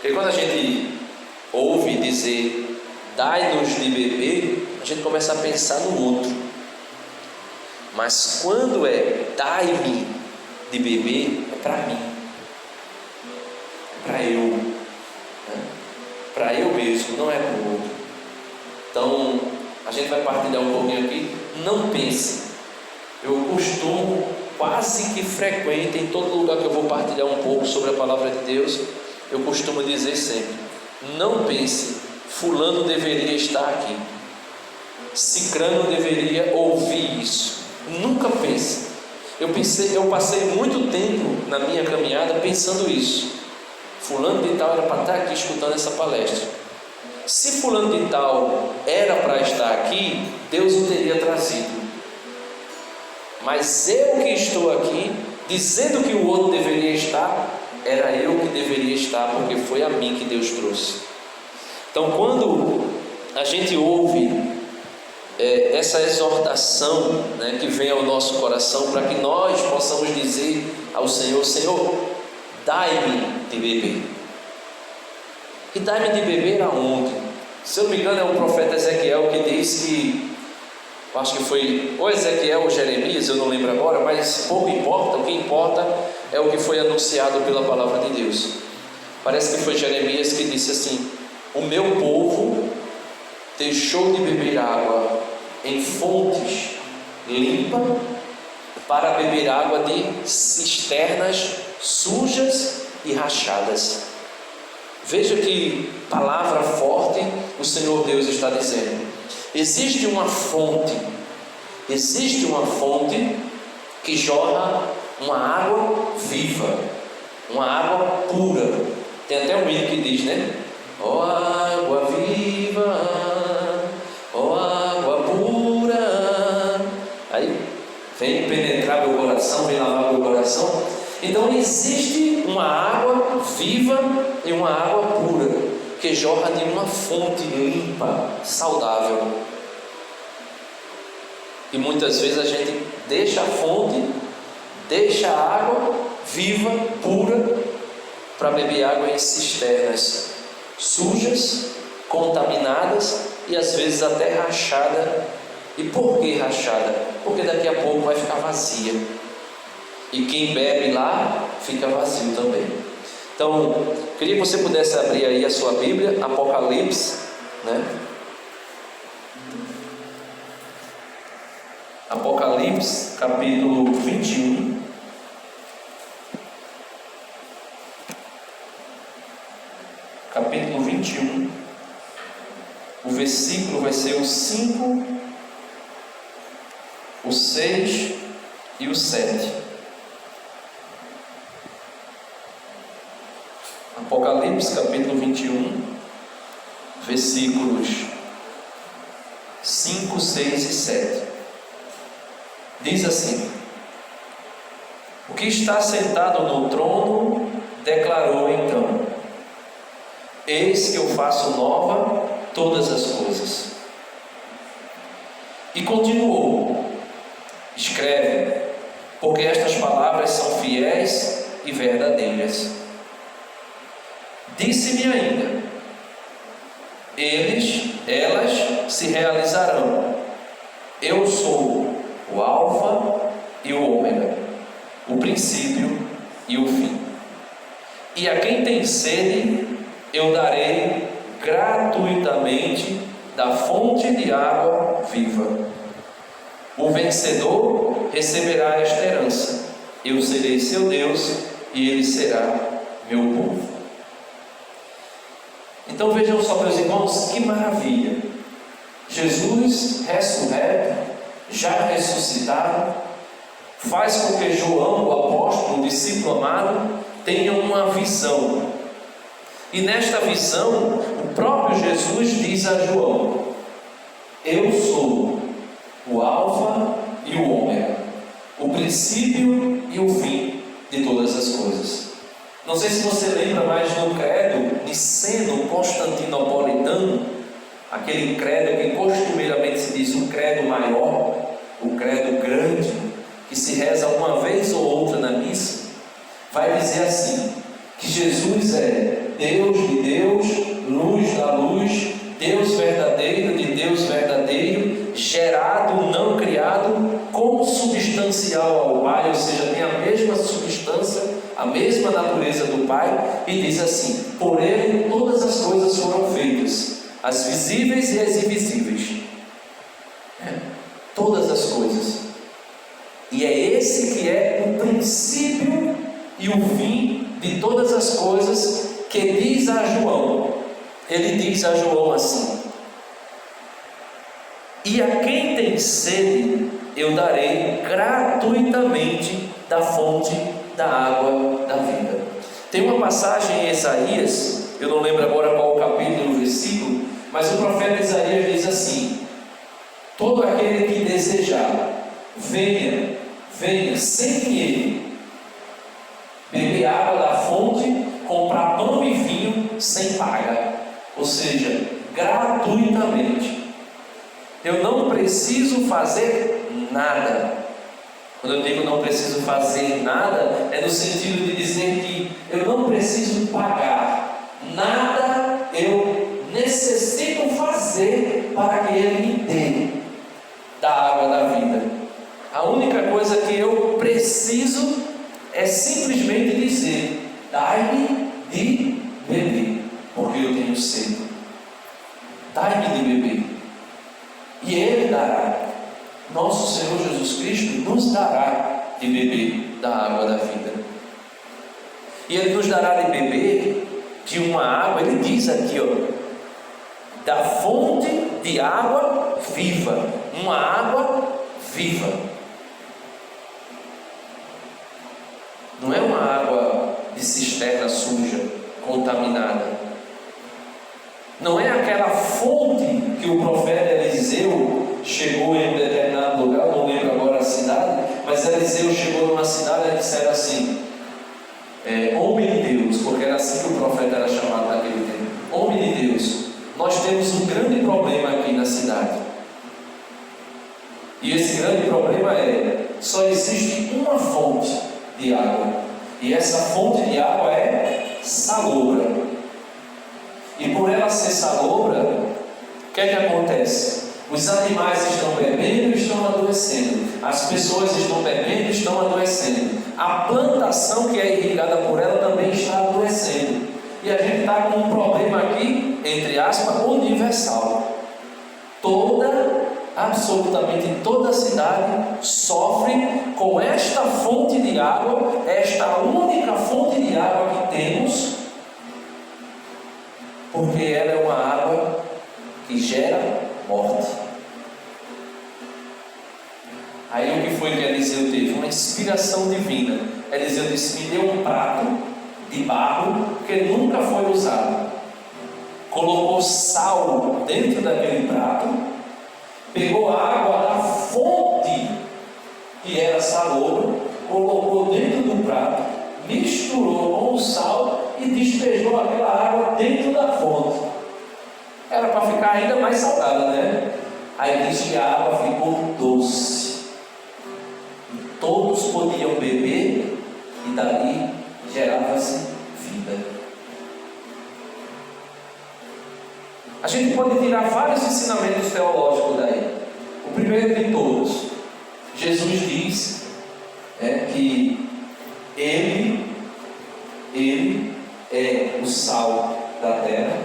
Porque quando a gente ouve dizer dai-nos de beber, a gente começa a pensar no outro. Mas quando é dai-me de beber, é para mim, é para eu, né? Para eu mesmo, não é para o outro. Então a gente vai partilhar um pouquinho aqui. Não pense, eu costumo quase que frequente em todo lugar que eu vou partilhar um pouco sobre a palavra de Deus, eu costumo dizer sempre: não pense, fulano deveria estar aqui, cicrano deveria ouvir isso. Nunca pense. Eu passei muito tempo na minha caminhada pensando isso. Fulano de tal era para estar aqui escutando essa palestra. Se fulano de tal era para estar aqui, Deus o teria trazido. Mas eu que estou aqui, dizendo que o outro deveria estar, era eu que deveria estar, porque foi a mim que Deus trouxe. Então, quando a gente ouve essa exortação, né, que vem ao nosso coração, para que nós possamos dizer ao Senhor: Senhor, dai-me de beber. E dai-me de beber aonde? Se eu não me engano, é o profeta Ezequiel que diz que, acho que foi ou Ezequiel ou Jeremias, eu não lembro agora, mas pouco importa. O que importa é o que foi anunciado pela palavra de Deus. Parece que foi Jeremias que disse assim: o meu povo deixou de beber água em fontes limpas para beber água de cisternas sujas e rachadas. Veja que palavra forte o Senhor Deus está dizendo. Existe uma fonte que jorra uma água viva, uma água pura. Tem até um hino que diz, né? Ó água viva, ó água pura. Aí vem penetrar meu coração, vem lavar meu coração. Então existe uma água viva e uma água pura que jorra de uma fonte limpa, saudável. E muitas vezes a gente deixa a fonte, deixa a água viva, pura, para beber água em cisternas sujas, contaminadas e às vezes até rachada. E por que rachada? Porque daqui a pouco vai ficar vazia, e quem bebe lá fica vazio também. Então, queria que você pudesse abrir aí a sua Bíblia, Apocalipse, né? Apocalipse, capítulo 21. Capítulo 21. O versículo vai ser o 5, o 6 e o 7. Apocalipse, capítulo 21, versículos 5, 6 e 7. Diz assim: o que está sentado no trono declarou então: eis que eu faço nova todas as coisas. E continuou: escreve, porque estas palavras são fiéis e verdadeiras. Disse-me ainda: elas se realizarão. Eu sou o Alfa e o Ômega, o princípio e o fim. E a quem tem sede, eu darei gratuitamente da fonte de água viva. O vencedor receberá esta herança. Eu serei seu Deus e ele será meu povo. Então vejam só, meus irmãos, que maravilha. Jesus ressurreto, já ressuscitado, faz com que João, o apóstolo, o discípulo amado, tenha uma visão. E nesta visão, o próprio Jesus diz a João: eu sou o Alfa e o Ômega, o princípio e o fim de todas as coisas. Não sei se você lembra mais do credo niceno-constantinopolitano, aquele credo que costumeiramente se diz o credo maior, o credo grande, que se reza uma vez ou outra na missa. Vai dizer assim, que Jesus é Deus de Deus, luz da luz, Deus verdadeiro de Deus verdadeiro, gerado, não criado, consubstancial ao Pai, ou seja, tem a mesma substância, a mesma natureza do Pai, e diz assim: por Ele todas as coisas foram feitas, as visíveis e as invisíveis, todas as coisas. E é esse que é o princípio e o fim de todas as coisas, que diz a João. Ele diz a João assim: e a quem tem sede eu darei gratuitamente da fonte da água da vida. Tem uma passagem em Isaías, eu não lembro agora qual o capítulo e o versículo, mas o profeta Isaías diz assim: todo aquele que desejar, venha, sem dinheiro, beber água da fonte, comprar pão e vinho sem paga, ou seja, gratuitamente. Eu não preciso fazer nada. Quando eu digo não preciso fazer nada, é no sentido de dizer que eu não preciso pagar nada, eu necessito fazer para que Ele me dê da água da vida. A única coisa que eu preciso é simplesmente dizer: dai-me de beber, porque eu tenho sede. Dai-me de beber. E Ele dará. Nosso Senhor Jesus Cristo nos dará de beber da água da vida. E Ele nos dará de beber de uma água, Ele diz aqui, da fonte de água viva. Uma água viva. Não é uma água de cisterna suja, contaminada. Não é aquela fonte que o profeta Eliseu chegou em um determinado lugar, não lembro agora a cidade, mas Eliseu chegou numa cidade e disseram assim: homem de Deus, porque era assim que o profeta era chamado naquele tempo. Homem de Deus, nós temos um grande problema aqui na cidade. E esse grande problema só existe uma fonte de água, e essa fonte de água é salobra. E por ela ser salobra, o que é que acontece? Os animais estão bebendo e estão adoecendo, as pessoas estão bebendo e estão adoecendo, a plantação que é irrigada por ela também está adoecendo. E a gente está com um problema aqui, entre aspas, universal. Absolutamente toda a cidade sofre com esta fonte de água, esta única fonte de água que temos, porque ela é uma água que gera morte. Aí o que foi que Eliseu teve? Uma inspiração divina. Eliseu disse: me deu um prato de barro que nunca foi usado. Colocou sal dentro daquele prato, pegou a água da fonte, que era salobra, colocou dentro do prato, misturou com o sal e despejou aquela água dentro da fonte. Era para ficar ainda mais salgada, né? Aí diz que a água ficou doce. E todos podiam beber, e dali gerava-se vida. A gente pode tirar vários ensinamentos teológicos daí. O primeiro de todos, Jesus diz que Ele é o sal da terra,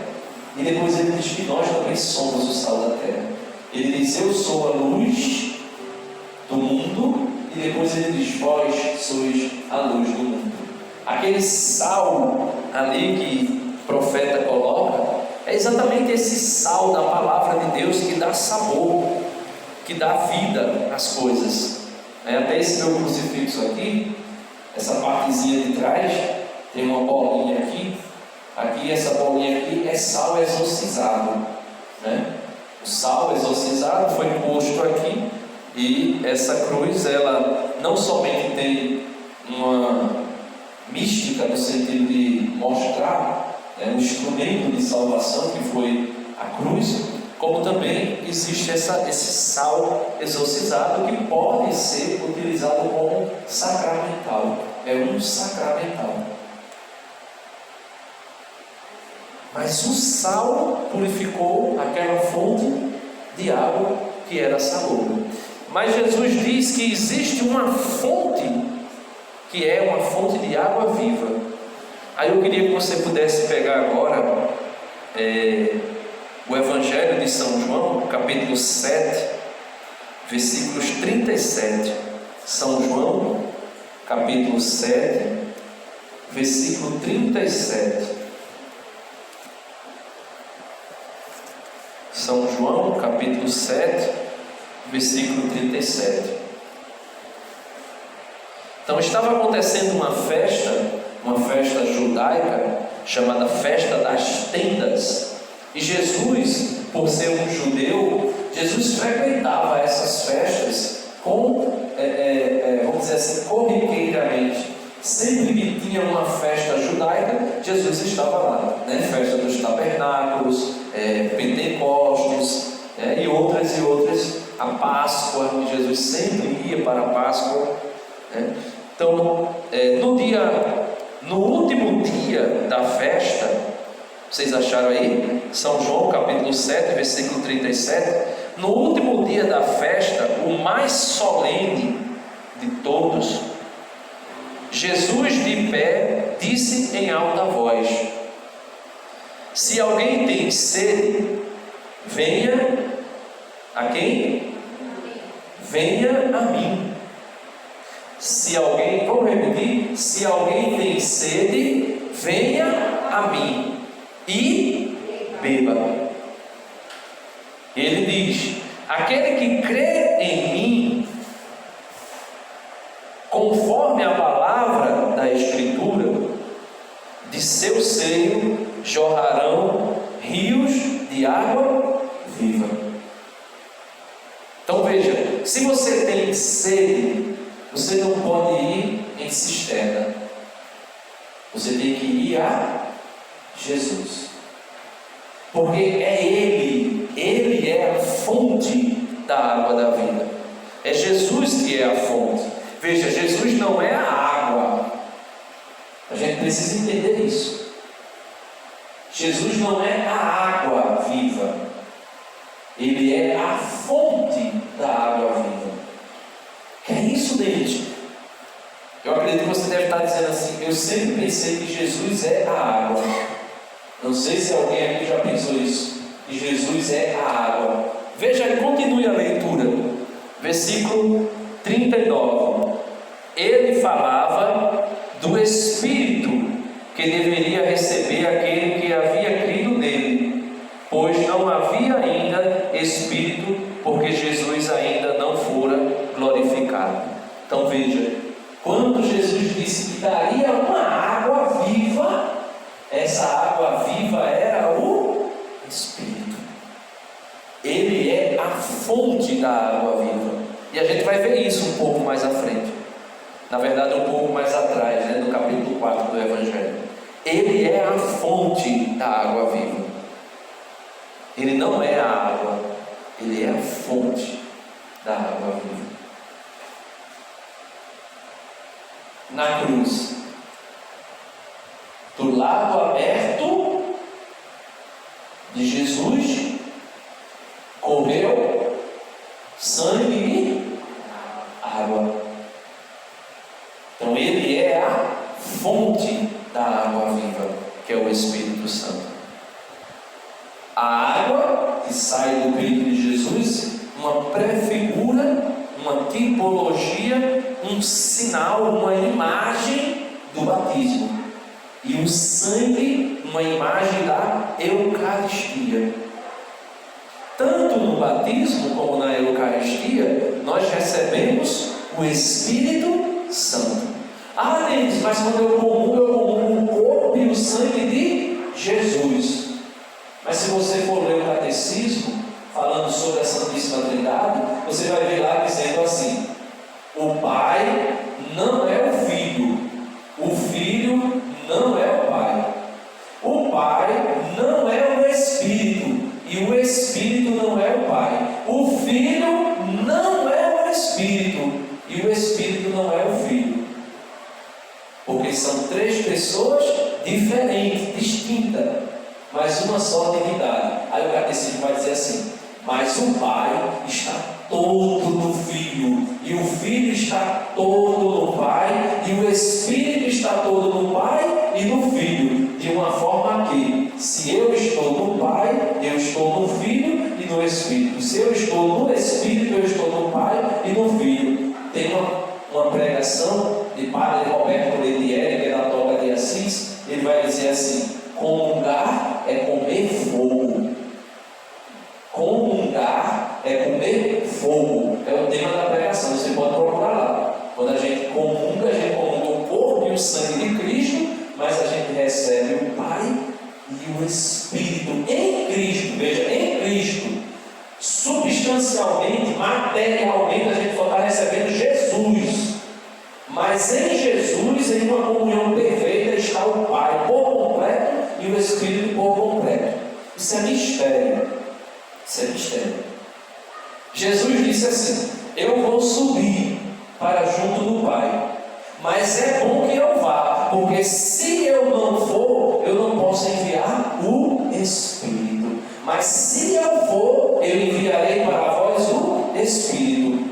e depois Ele diz que nós também somos o sal da terra. Ele diz: eu sou a luz do mundo, e depois Ele diz: vós sois a luz do mundo. Aquele sal ali que o profeta coloca é exatamente esse sal da palavra de Deus que dá sabor, que dá vida às coisas. Até esse meu crucifixo aqui, essa partezinha de trás, tem uma bolinha aqui. Aqui, essa bolinha aqui é sal exorcizado, né? O sal exorcizado foi posto aqui, e essa cruz, ela não somente tem uma mística no sentido de mostrar um instrumento de salvação que foi a cruz, como também existe esse sal exorcizado que pode ser utilizado como sacramental. É um sacramental. Mas o sal purificou aquela fonte de água que era salobra. Mas Jesus diz que existe uma fonte, que é uma fonte de água viva. Aí eu queria que você pudesse pegar agora o Evangelho de São João, capítulo 7, versículos 37. São João, capítulo 7, versículo 37. São João, capítulo 7, versículo 37. Então estava acontecendo uma festa judaica, chamada Festa das Tendas. E Jesus, por ser um judeu, Jesus frequentava essas festas vamos dizer assim, corriqueiramente. Sempre que tinha uma festa judaica, Jesus estava lá, né? Festa dos tabernáculos, Pentecostes, e outras, a Páscoa, que Jesus sempre ia para a Páscoa, né? Então, no último dia da festa, vocês acharam aí? São João capítulo 7, versículo 37. No último dia da festa, o mais solene de todos, Jesus de pé disse em alta voz: se alguém tem sede, venha a quem? Venha a mim. Vamos repetir: se alguém tem sede, venha a mim e beba. Ele diz: aquele que crê em mim, conforme a palavra da Escritura, de seu seio jorrarão rios de água viva. Então veja, se você tem sede, você não pode ir em cisterna, você tem que ir a Jesus, porque é Ele é a fonte da água da vida, é Jesus que é a fonte. Veja, Jesus não é a água, a gente precisa entender isso. Jesus não é a água viva, Ele é a fonte da água viva. Que é isso, gente? Eu acredito que você deve estar dizendo assim: eu sempre pensei que Jesus é a água. Não sei se alguém aqui já pensou isso, que Jesus é a água. Veja aí, continue a leitura, versículo 39. Ele falava do Espírito que deveria receber aquele que havia crido nele, pois não havia ainda Espírito, porque Jesus ainda não fora glorificado. Então veja, quando Jesus disse que daria uma água viva, essa água viva era o Espírito. Ele é a fonte da água viva. E a gente vai ver isso um pouco mais à frente. Na verdade, um pouco mais atrás, né, no capítulo 4 do Evangelho. Ele é a fonte da água viva. Ele não é a água, Ele é a fonte da água viva. Na cruz, do lado aberto de Jesus, correu sangue e água. Então Ele é a fonte da água viva, que é o Espírito Santo. A água que sai do peito de Jesus, uma prefigura, uma tipologia, um sinal, uma imagem do batismo. E o sangue, uma imagem da Eucaristia. Tanto no batismo como na Eucaristia, nós recebemos o Espírito Santo. Ah, Denis, mas quando eu comungo o corpo e o sangue de Jesus. Mas se você for ler o Catecismo, falando sobre a Santíssima Trindade, você vai ver lá dizendo assim: o Pai não é o Filho não é o Pai não é o Espírito, e o Espírito não é o Pai. O Filho não é o Espírito, e o Espírito não é o Filho. Porque são três pessoas diferentes, distintas. mas uma só divindade. Aí o catecismo vai dizer assim: mas o Pai está todo no Filho, e o Filho está todo no Pai, e o Espírito está todo no Pai e no Filho, de uma forma que, se eu estou no Pai, eu estou no Filho e no Espírito. Se eu estou no Espírito, eu estou no Pai e no Filho. Tem uma pregação de Padre Roberto Ledieri, que é da Toga de Assis. Ele vai dizer assim: comungar é comer fogo. Comungar é comer fogo. É o tema da pregação, você pode procurar lá. Quando a gente comunga o corpo e o sangue de Cristo, mas a gente recebe o Pai e o Espírito em Cristo. Veja, em Cristo. Substancialmente, materialmente, a gente só está recebendo Jesus. Mas em Jesus, em uma comunhão perfeita, está o Pai por completo e o Espírito por completo. Isso é mistério. Isso é mistério. Jesus disse assim: eu vou subir para junto do Pai, mas é bom que eu vá, porque se eu não for, eu não posso enviar o Espírito. Mas se eu for, eu enviarei para vós o Espírito.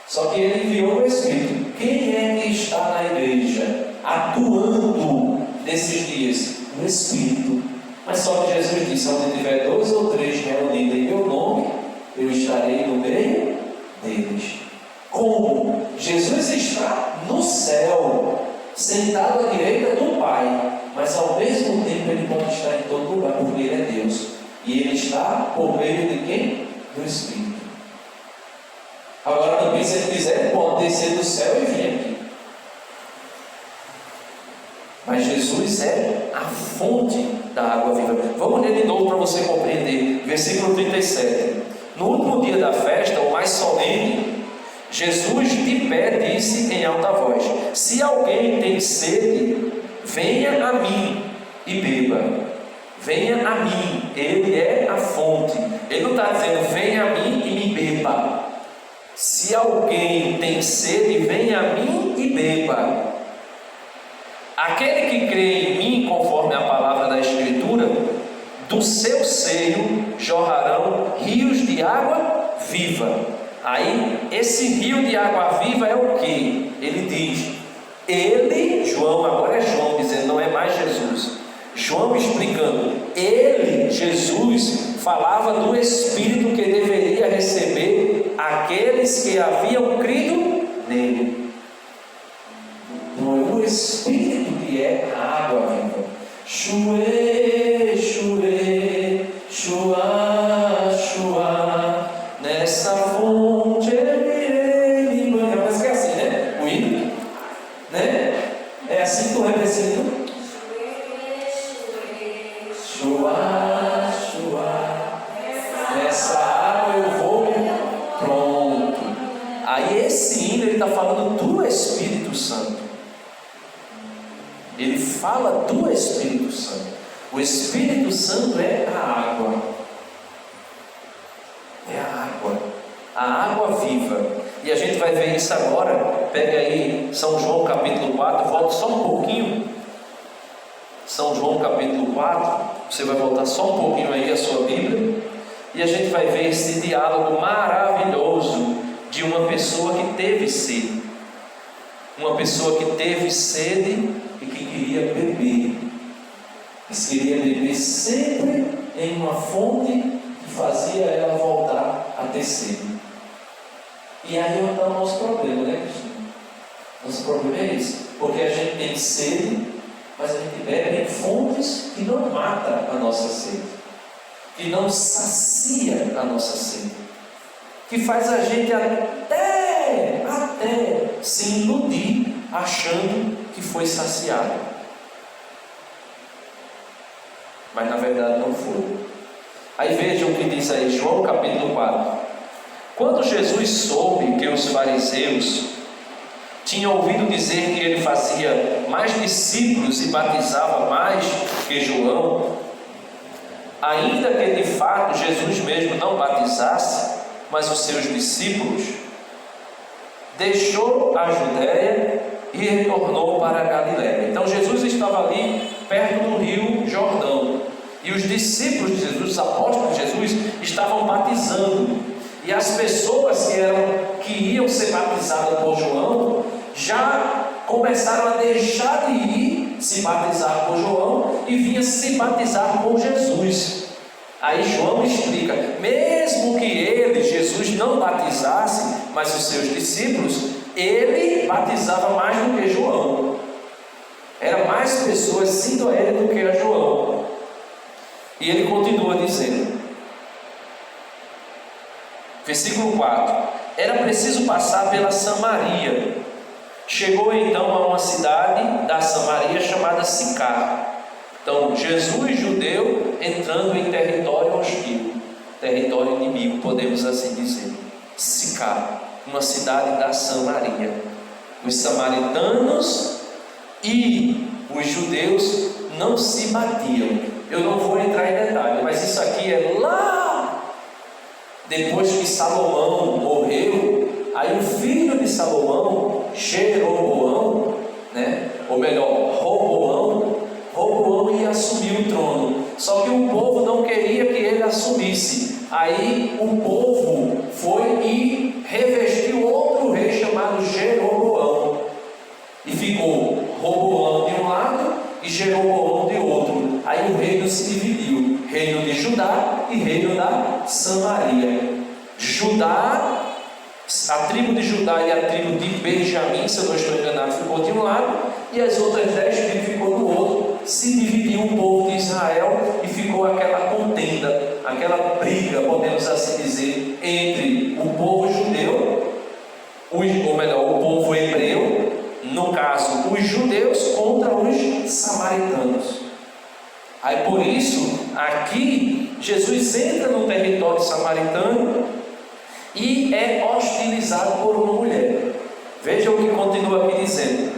Só que ele enviou o Espírito. Quem é que está na igreja atuando nesses dias? O Espírito. Mas só que Jesus disse: onde tiver 2 ou 3 reunidos em meu nome, eu estarei no meio deles. Como? Jesus está no céu, sentado à direita do Pai, mas ao mesmo tempo ele pode estar em todo lugar, porque ele é Deus. E ele está por meio de quem? Do Espírito. Agora também, se ele quiser, ele pode descer do céu e vir aqui. Mas Jesus é a fonte da água viva. Vamos ler de novo para você compreender. Versículo 37. No último dia da festa, o mais solene, Jesus de pé disse em alta voz: se alguém tem sede, venha a mim e beba. Venha a mim. Ele é a fonte. Ele não está dizendo venha a mim e me beba. Se alguém tem sede, venha a mim e beba. Aquele que crê em mim, conforme a palavra da Escritura, do seu seio jorrarão rios de água viva. Aí, esse rio de água viva é o que? Ele diz, João, agora é João dizendo, não é mais Jesus. João explicando, Jesus, falava do Espírito que deveria receber aqueles que haviam crido nele. Não é o Espírito que é a água viva. Chuê, chuê, chuá, chuá, nessa fonte eu irei me banhar. Parece que é assim, né? O hino, né? É assim que tu representa. Chuá, chuá, nessa água eu vou. Pronto. Aí esse hino ele está falando do Espírito Santo. Ele fala do Espírito Santo. O Espírito Santo é a água. É a água viva. E a gente vai ver isso agora. Pega aí São João capítulo 4, volta só um pouquinho. São João capítulo 4, você vai voltar só um pouquinho aí a sua Bíblia. E a gente vai ver esse diálogo maravilhoso de uma pessoa que teve sede. Uma pessoa que teve sede e que queria beber. Mas queria beber sempre em uma fonte que fazia ela voltar a ter sede. E aí está o nosso problema, né, Cristina? Nosso problema é esse. Porque a gente tem sede, mas a gente bebe em fontes que não matam a nossa sede, que não sacia a nossa sede, que faz a gente até se iludir achando que foi saciado, mas na verdade não foi. Aí vejam o que diz aí João capítulo 4. Quando Jesus soube que os fariseus tinham ouvido dizer que ele fazia mais discípulos e batizava mais que João, ainda que de fato Jesus mesmo não batizasse, mas os seus discípulos, deixou a Judéia e retornou para a Galiléia. Então Jesus estava ali perto do rio Jordão. E os discípulos de Jesus, os apóstolos de Jesus, estavam batizando. E as pessoas que iam ser batizadas por João, já começaram a deixar de ir se batizar por João e vinha se batizar por Jesus. Aí João explica, mesmo que ele, Jesus, não batizasse, mas os seus discípulos, ele batizava mais do que João. Era mais pessoas indo a ele do que a João. E ele continua dizendo, versículo 4: era preciso passar pela Samaria. Chegou então a uma cidade da Samaria chamada Sicar. Então, Jesus, judeu, entrando em território hostil, território inimigo, podemos assim dizer. Sicar, uma cidade da Samaria. Os samaritanos e os judeus não se batiam. Eu não vou entrar em detalhe, mas isso aqui é lá depois que Salomão morreu. Aí o filho de Salomão, Jeroboão, ou melhor, Roboão ia assumir o trono. Só que o povo não queria que ele assumisse. Aí o povo foi e revestiu outro rei chamado Jeroboão. E ficou Roboão de um lado e Jeroboão de outro. Aí o reino se dividiu: reino de Judá e reino da Samaria. Judá, a tribo de Judá e a tribo de Benjamim, se eu não estou enganado, ficou de um lado, e as outras 10 tribos ficou do outro. Se dividiu o povo de Israel e ficou aquela contenda, aquela briga, podemos assim dizer, entre o povo judeu, ou melhor, o povo hebreu, no caso os judeus, contra os samaritanos. Aí por isso, aqui Jesus entra no território samaritano e é hostilizado por uma mulher. Veja o que continua aqui dizendo.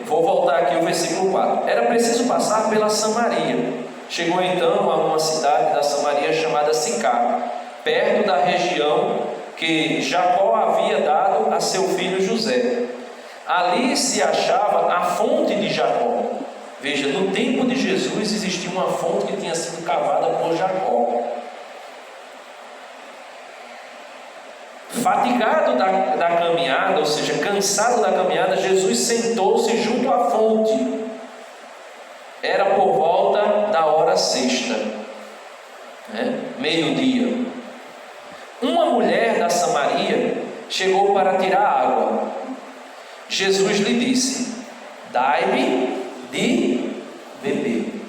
Vou voltar aqui ao versículo 4. Era preciso passar pela Samaria. Chegou então a uma cidade da Samaria chamada Sicar, perto da região que Jacó havia dado a seu filho José. Ali se achava a fonte de Jacó. Veja, no tempo de Jesus existia uma fonte que tinha sido cavada por Jacó. Fatigado da caminhada, ou seja, cansado da caminhada, Jesus sentou-se junto à fonte. Era por volta da hora sexta, meio-dia. Uma mulher da Samaria chegou para tirar água. Jesus lhe disse: dai-me de beber.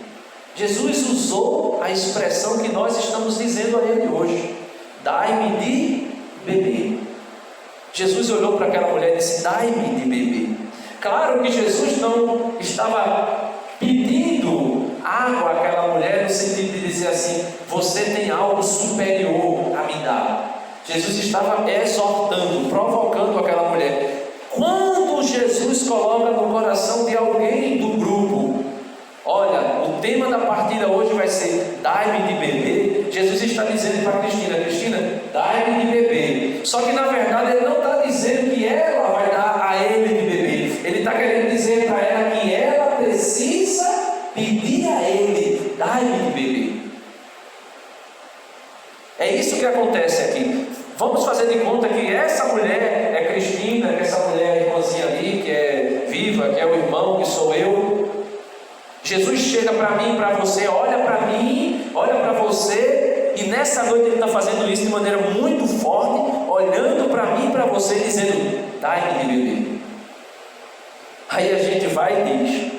Jesus usou a expressão que nós estamos dizendo a ele hoje: dai-me de beber. Jesus olhou para aquela mulher e disse: dai-me de beber. Claro que Jesus não estava pedindo água àquela mulher no sentido de dizer assim: você tem algo superior a me dar. Jesus estava exortando, provocando aquela mulher. Quando Jesus coloca no coração de alguém do grupo: olha, o tema da partida hoje vai ser dai-me de beber, Jesus está dizendo para Cristina: dai-me de beber. Só que na verdade ele não está dizendo que ela vai dar a ele de beber. Ele está querendo dizer para ela que ela precisa pedir a ele: dai-me de beber. É isso que acontece aqui. Vamos fazer de conta que essa mulher é Cristina, que essa mulher é a irmãzinha ali, que é viva, que é o irmão, que sou eu. Jesus chega para mim e para você, olha para mim, olha para você, e nessa noite ele está fazendo isso de maneira muito forte, olhando para mim e para você, dizendo: dai-me de beber. Aí a gente vai e diz,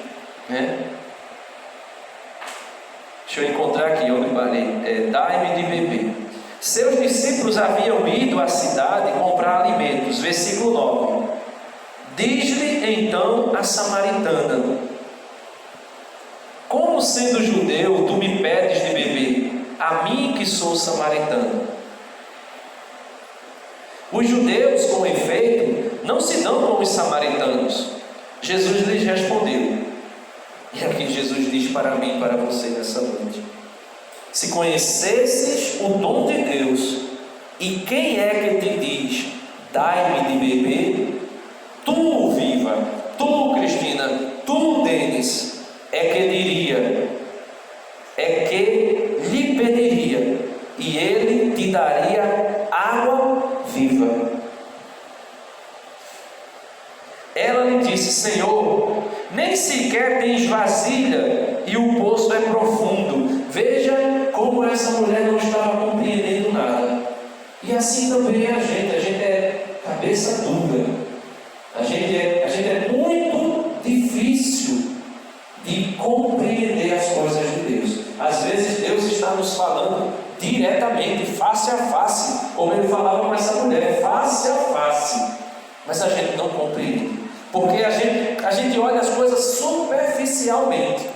deixa eu encontrar aqui onde eu parei, dai-me de beber. Seus discípulos haviam ido à cidade comprar alimentos. Versículo 9. Diz-lhe então a samaritana: como sendo judeu, tu me pedes de beber, a mim que sou samaritano? Os judeus, com efeito, não se dão com os samaritanos. Jesus lhes respondeu, e aqui Jesus diz para mim e para você nessa noite: se conhecesses o dom de Deus, e quem é que te diz, dai-me de beber, tu, Viva, tu, Cristina, tu, Denis, é que diria: vasilha e o poço é profundo. Veja como essa mulher não estava compreendendo nada. E assim também a gente é cabeça dura, a gente é muito difícil de compreender as coisas de Deus. Às vezes Deus está nos falando diretamente, face a face, como ele falava com essa mulher, face a face, mas a gente não compreende, porque a gente olha as coisas superficialmente.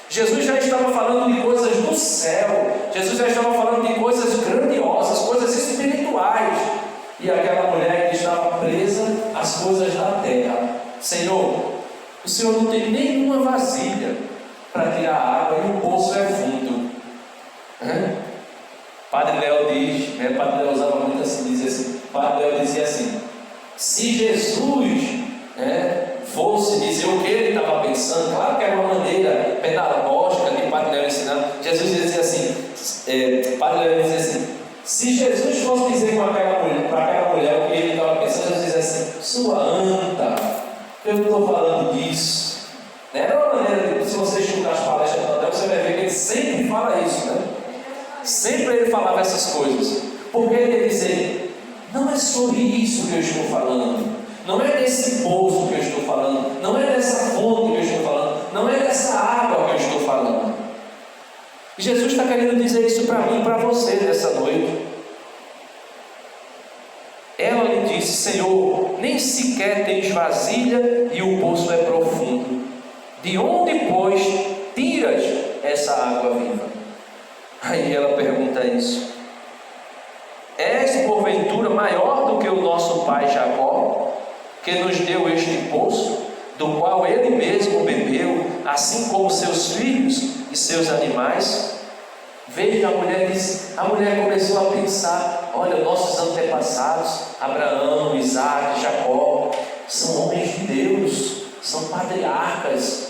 Jesus já estava falando de coisas do céu, Jesus já estava falando de coisas grandiosas, coisas espirituais, e aquela mulher que estava presa às coisas da terra. Senhor, o Senhor não tem nenhuma vasilha para tirar água e o poço é fundo. Padre Léo diz, Padre Léo usava muito assim, dizia assim, Padre Léo dizia assim: se Jesus fosse dizer o que ele estava pensando, claro que era uma maneira pedagógica de Padre Léo ensinando. Jesus dizia assim, Padre Léo dizia assim: se Jesus fosse dizer para aquela mulher o que ele estava pensando, Jesus dizia assim: sua anta, eu não estou falando disso. Era uma maneira, se você escutar as palestras do Léo, você vai ver que ele sempre fala isso, né? Sempre ele falava essas coisas, porque ele dizia: não é sobre isso que eu estou falando, não é desse poço que eu estou falando, não é dessa fonte que eu estou falando, não é dessa água que eu estou falando. E Jesus está querendo dizer isso para mim e para você nessa noite. Ela lhe disse: Senhor, nem sequer tens vasilha e o poço é profundo. De onde, pois, tiras essa água viva? Aí ela pergunta isso: és porventura maior do que o nosso pai Jacó, que nos deu este poço, do qual ele mesmo bebeu, assim como seus filhos e seus animais? Veja, a mulher começou a pensar: olha, nossos antepassados, Abraão, Isaac, Jacó, são homens de Deus, são patriarcas,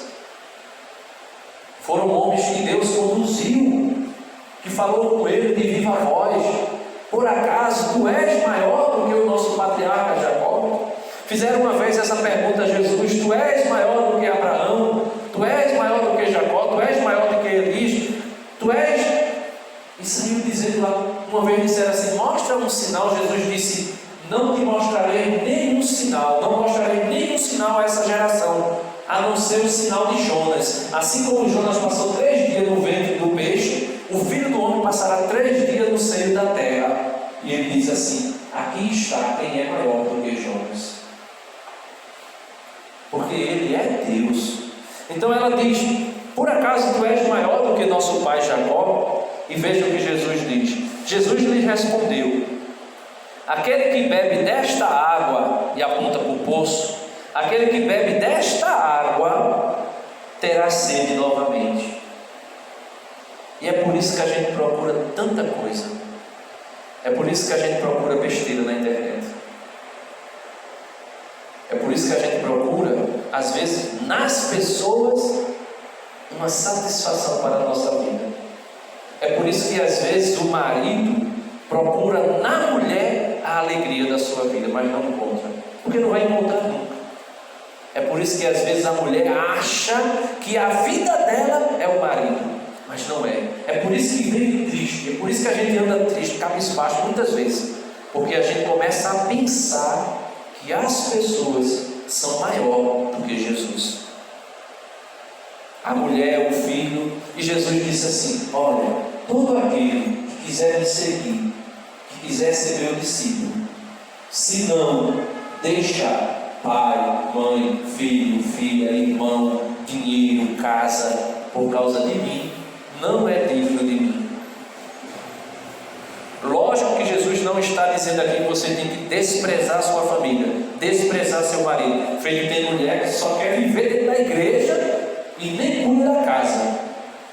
foram homens que Deus conduziu, que falou com ele de viva voz. Por acaso tu és maior do que o nosso patriarca Jacó? Fizeram uma vez essa pergunta a Jesus: tu és maior do que Abraão? Tu és maior do que Jacó? Tu és maior do que Elias? Tu és... E saiu dizendo lá, uma vez disseram assim: mostra um sinal. Jesus disse: não te mostrarei nenhum sinal, não mostrarei nenhum sinal a essa geração, a não ser o sinal de Jonas. Assim como Jonas passou 3 dias no ventre do peixe, o Filho do Homem passará 3 dias no seio da terra. E ele diz assim: aqui está quem é maior do que Jonas, porque ele é Deus. Então ela diz: por acaso tu és maior do que nosso pai Jacó? E veja o que Jesus diz. Jesus lhe respondeu: aquele que bebe desta água, e aponta para o poço, aquele que bebe desta água terá sede novamente. E é por isso que a gente procura tanta coisa, é por isso que a gente procura besteira na internet, é por isso que a gente procura, às vezes, nas pessoas, uma satisfação para a nossa vida. É por isso que às vezes o marido procura na mulher a alegria da sua vida, mas não encontra, porque não vai encontrar nunca. É por isso que às vezes a mulher acha que a vida dela é o marido, mas não é. É por isso que vive triste, é por isso que a gente anda triste, cabisbaixo muitas vezes, porque a gente começa a pensar que as pessoas são maior do que Jesus. A mulher, o filho, e Jesus disse assim: olha, todo aquele que quiser me seguir, que quiser ser meu discípulo, se não deixar pai, mãe, filho, filha, irmão, dinheiro, casa, por causa de mim, não é digno de mim. Lógico que Jesus não está dizendo aqui que você tem que desprezar sua família, desprezar seu marido. Feito, tem mulher que só quer viver dentro da igreja e nem cuida da casa.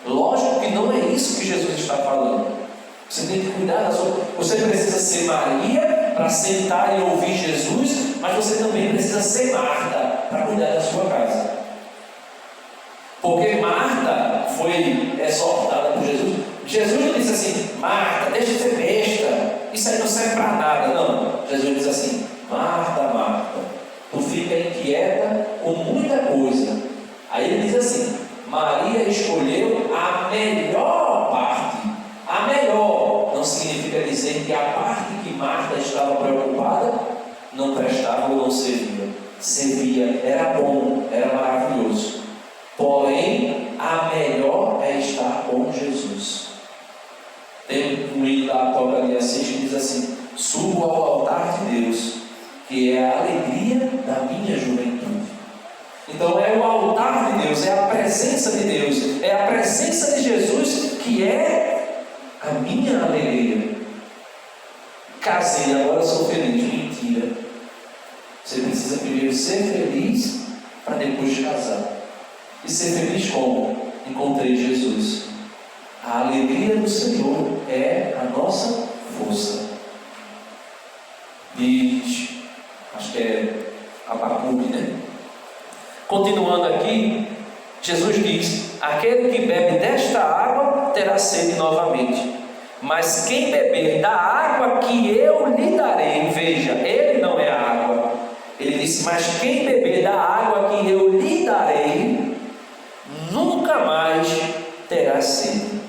Lógico que não é isso que Jesus está falando. Você tem que cuidar da sua... Você precisa ser Maria para sentar e ouvir Jesus, mas você também precisa ser Marta para cuidar da sua casa. Porque Marta foi exortada por Jesus. Jesus não disse assim: Marta, deixa de ser besta, isso aí não serve para nada. Não, Jesus diz assim: Marta, Marta, tu fica inquieta com muita coisa. Aí ele diz assim: Maria escolheu a melhor parte. A melhor não significa dizer que a parte que Marta estava preocupada não prestava ou não servia. Servia, era bom, era maravilhoso. Porém, a melhor é estar com Jesus. Tem um hino da Apocalipse 6 que diz assim: subo ao altar de Deus, que é a alegria da minha juventude. Então é o altar de Deus, é a presença de Deus, é a presença de Jesus que é a minha alegria. Casei, agora sou feliz. Mentira. Você precisa primeiro ser feliz para depois casar. E ser feliz como? Encontrei Jesus. A alegria do Senhor é a nossa força. Diz, acho que é Abacuque, né? Continuando aqui, Jesus diz: aquele que bebe desta água terá sede novamente, mas quem beber da água que eu lhe darei, veja, ele não é a água. Ele disse: mas quem beber da água que eu lhe darei, nunca mais terá sede,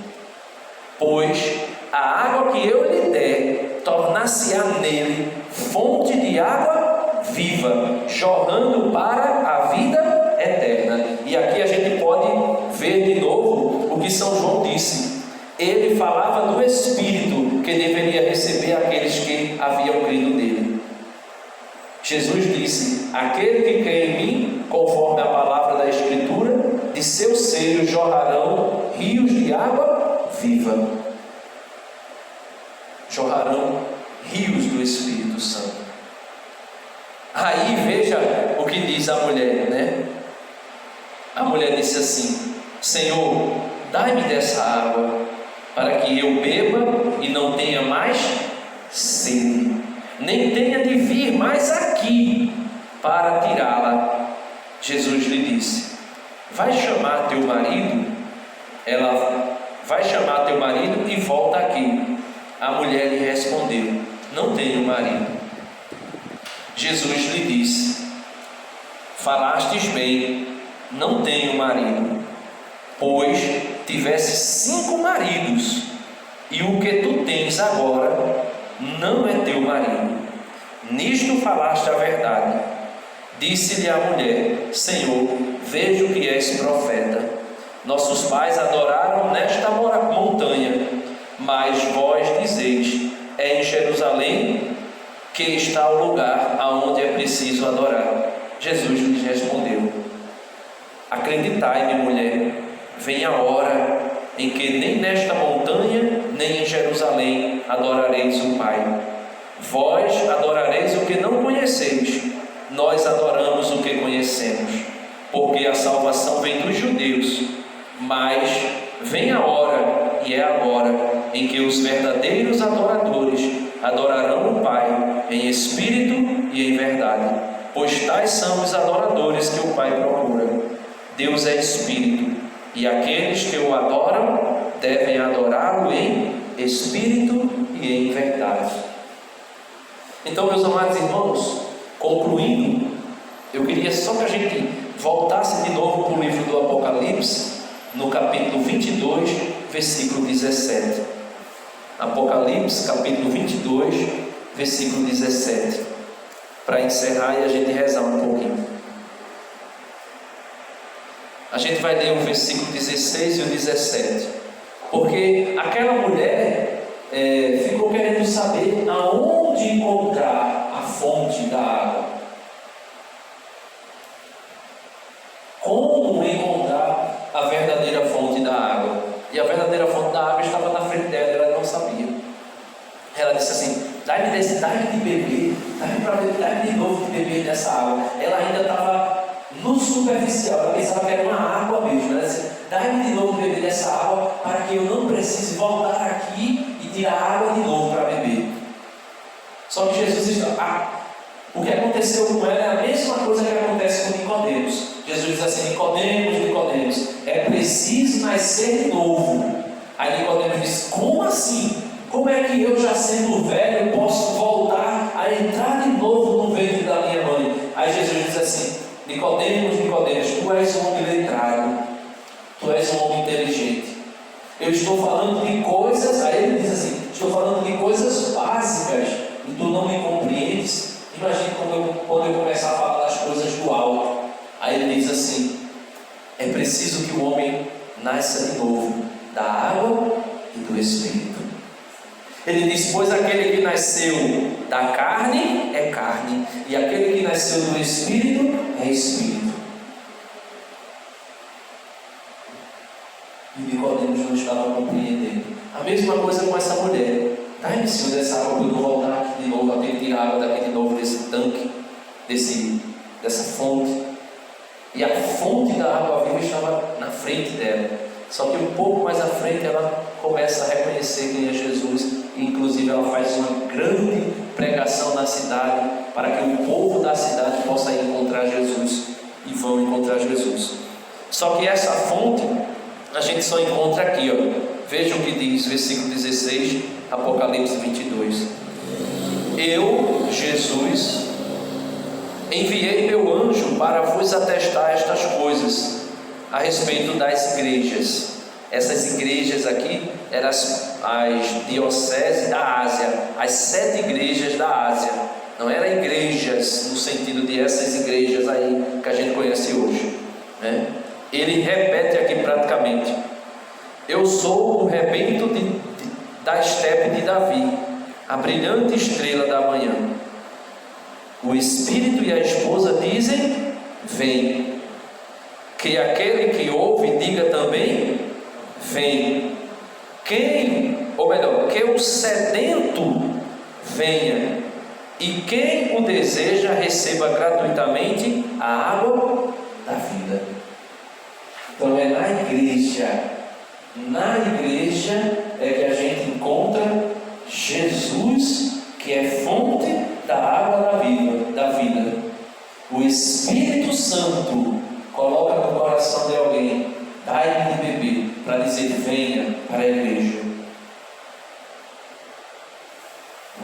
pois a água que eu lhe der tornar-se-á nele fonte de água viva, jorrando para a vida eterna. E aqui a gente pode ver de novo o que São João disse. Ele falava do Espírito que deveria receber aqueles que haviam crido nele. Jesus disse: aquele que crê em mim, conforme a palavra da Escritura, de seus seios jorrarão rios de água viva. Jorrarão rios do Espírito Santo. Aí veja o que diz a mulher, né? A mulher disse assim: Senhor, dai-me dessa água, para que eu beba e não tenha mais sede, nem tenha de vir mais aqui para tirá-la. Jesus lhe disse: vai chamar teu marido. Ela: vai chamar teu marido e volta aqui. A mulher lhe respondeu: não tenho marido. Jesus lhe disse: falastes bem, não tenho marido, pois tivesse 5 maridos, e o que tu tens agora não é teu marido. Nisto falaste a verdade. Disse-lhe a mulher: Senhor, vejo que és profeta. Nossos pais adoraram nesta montanha, mas vós dizeis: é em Jerusalém que está o lugar aonde é preciso adorar. Jesus lhes respondeu: acreditai-me, mulher, vem a hora em que nem nesta montanha, nem em Jerusalém adorareis o Pai. Vós adorareis o que não conheceis, nós adoramos o que conhecemos, porque a salvação vem dos judeus. Mas vem a hora, e é agora, em que os verdadeiros adoradores adorarão o Pai em espírito e em verdade, pois tais são os adoradores que o Pai procura. Deus é espírito, e aqueles que o adoram devem adorá-lo em espírito e em verdade. Então, meus amados irmãos, concluindo, eu queria só que a gente voltasse de novo para o livro do Apocalipse, no capítulo 22, versículo 17. Apocalipse, capítulo 22, versículo 17. Para encerrar e a gente rezar um pouquinho. A gente vai ler o versículo 16 e o 17. Porque aquela mulher ficou querendo saber aonde encontrar a fonte da água. Como encontrar a verdadeira fonte da água? E a verdadeira fonte da água estava na frente dela, ela não sabia. Ela disse assim: dá-me de beber, dá-me de novo de beber dessa água. Ela ainda estava no superficial, ela pensava que era uma água mesmo. Ela disse: dá-me de novo de beber dessa água, para que eu não precise voltar aqui e tirar água de novo para beber. Só que Jesus disse: o que aconteceu com ela é a mesma coisa que acontece com Nicodemos. Jesus diz assim: Nicodemos, é preciso nascer de novo. Aí Nicodemos diz: como assim? Como é que eu, já sendo velho, posso voltar a entrar de novo no ventre da minha mãe? Aí Jesus diz assim: Nicodemos, tu és um homem letrado, tu tu és um homem inteligente. Eu estou falando de coisas, aí ele diz assim, estou falando de coisas básicas e tu não me compreendes. Imagina quando eu começar a falar das coisas do alto. Aí ele diz assim, é preciso que o homem nasça de novo, da água e do Espírito. Ele diz, pois aquele que nasceu da carne é carne, e aquele que nasceu do Espírito é Espírito. E Nicodemos não estava compreendendo. A mesma coisa com essa mulher. Dai-me, Senhor, dessa água para eu não voltar aqui de novo, a ter que tirar água daqui de novo, desse tanque, dessa fonte. E a fonte da água viva estava na frente dela. Só que um pouco mais à frente ela começa a reconhecer quem é Jesus. E inclusive ela faz uma grande pregação na cidade, para que o povo da cidade possa encontrar Jesus. E vão encontrar Jesus. Só que essa fonte a gente só encontra aqui, ó. Veja o que diz, versículo 16, Apocalipse 22. Eu, Jesus, enviei meu anjo para vos atestar estas coisas a respeito das igrejas. Essas igrejas aqui eram as dioceses da Ásia, as 7 igrejas da Ásia. Não eram igrejas no sentido de essas igrejas aí que a gente conhece hoje, né? Ele repete aqui praticamente: eu sou o rebento da estepe de Davi, a brilhante estrela da manhã. O Espírito e a esposa dizem: vem. Que aquele que ouve diga também: vem. Que o sedento venha, e quem o deseja receba gratuitamente a água da vida. Então é na igreja é que a gente encontra Jesus, que é fonte da água da vida. O Espírito Santo coloca no coração de alguém, dai-me de beber, para dizer: venha para a igreja.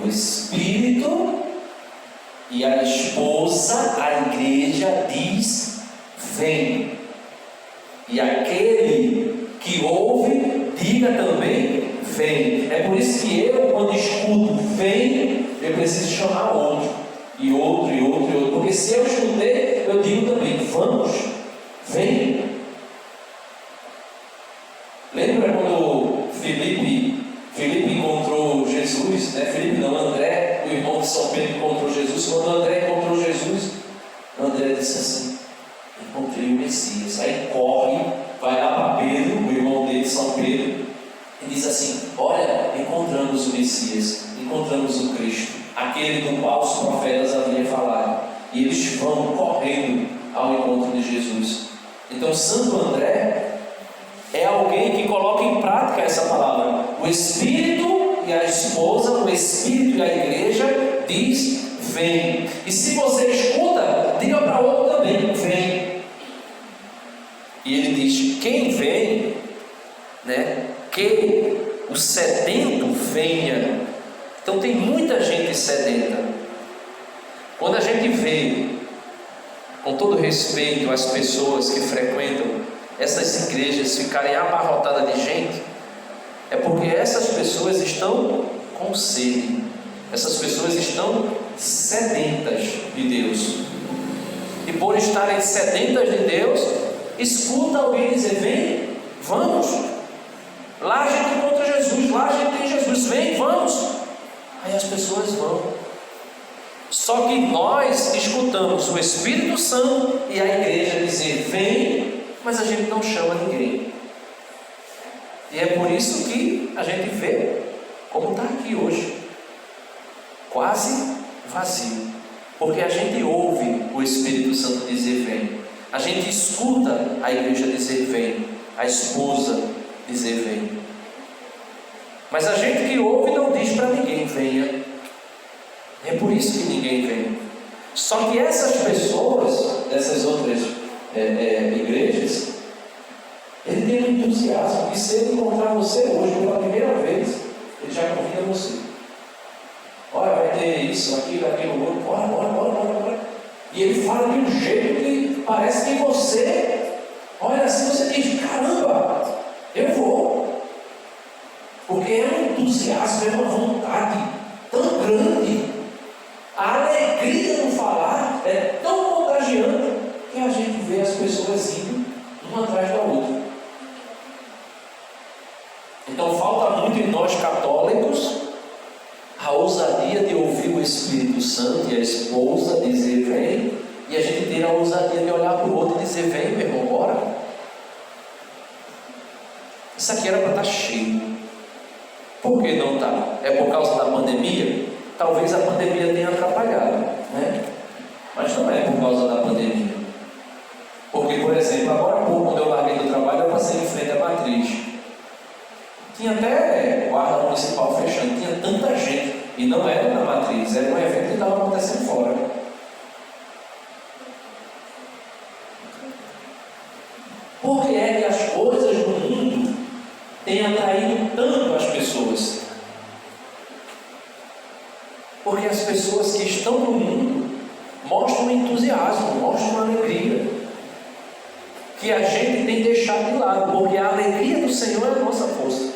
O Espírito e a esposa, a igreja, diz: vem. E aquele que ouve, diga também: vem. É por isso que eu, quando escuto vem, eu preciso chamar outro, e outro, e outro, e outro. Porque se eu escutei, eu digo também: vamos, vem. Lembra quando Felipe encontrou Jesus, né? Felipe não, André, o irmão de São Pedro, encontrou Jesus. Quando André encontrou Jesus, André disse assim: encontrei o Messias. Aí corre, vai lá para Pedro, o irmão dele, São Pedro, e diz assim: olha, encontramos o Messias, encontramos o Cristo, aquele do qual os profetas haviam falado. E eles vão correndo ao encontro de Jesus. Então Santo André é alguém que coloca em prática essa palavra. O Espírito e a esposa, o Espírito e a igreja diz: vem. E se você escuta, diga para outro também: vem. E ele diz: quem vem, né? Que o sedento venha. Então tem muita gente sedenta. Quando a gente vê, com todo respeito, as pessoas que frequentam essas igrejas ficarem abarrotadas de gente, é porque essas pessoas estão com sede, essas pessoas estão sedentas de Deus. E por estarem sedentas de Deus, escuta alguém dizer: vem, vamos. Lá a gente encontra Jesus, lá a gente tem Jesus, vem, vamos. Aí as pessoas vão. Só que nós escutamos o Espírito Santo e a igreja dizer: vem, mas a gente não chama ninguém. E é por isso que a gente vê como está aqui hoje, quase vazio, porque a gente ouve o Espírito Santo dizer: vem. A gente escuta a igreja dizer: vem, a esposa dizer: vem. Mas a gente que ouve não diz para ninguém: venha. É por isso que ninguém vem. Só que essas pessoas dessas outras igrejas, ele tem um entusiasmo, e se ele encontrar você hoje pela primeira vez, ele já convida você. Olha, vai ter isso, aquilo, outro, bora. E ele fala de um jeito que parece que você, olha assim, você diz: caramba, entusiasmo, é uma vontade tão grande, a alegria no falar é tão contagiante que a gente vê as pessoas indo uma atrás da outra. Então falta muito em nós católicos a ousadia de ouvir o Espírito Santo e a esposa dizer vem, e a gente ter a ousadia de olhar para o outro e dizer vem, meu irmão, bora. Isso aqui era para estar cheio. Por que não está? É por causa da pandemia? Talvez a pandemia tenha atrapalhado, né? Mas não é por causa da pandemia. Porque, por exemplo, agora há pouco, quando eu larguei do trabalho, eu passei em frente à matriz. Tinha até guarda municipal fechando, tinha tanta gente, e não era na matriz, era um evento que estava acontecendo fora. Por que é que as coisas do mundo têm atraído tanto as pessoas? Porque as pessoas que estão no mundo mostram entusiasmo, mostram alegria, que a gente tem deixado de lado, porque a alegria do Senhor é a nossa força.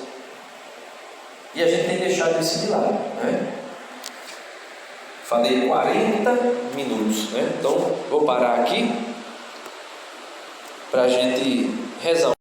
E a gente tem deixado isso de lado, né? Falei 40 minutos, né? Então vou parar aqui para a gente rezar.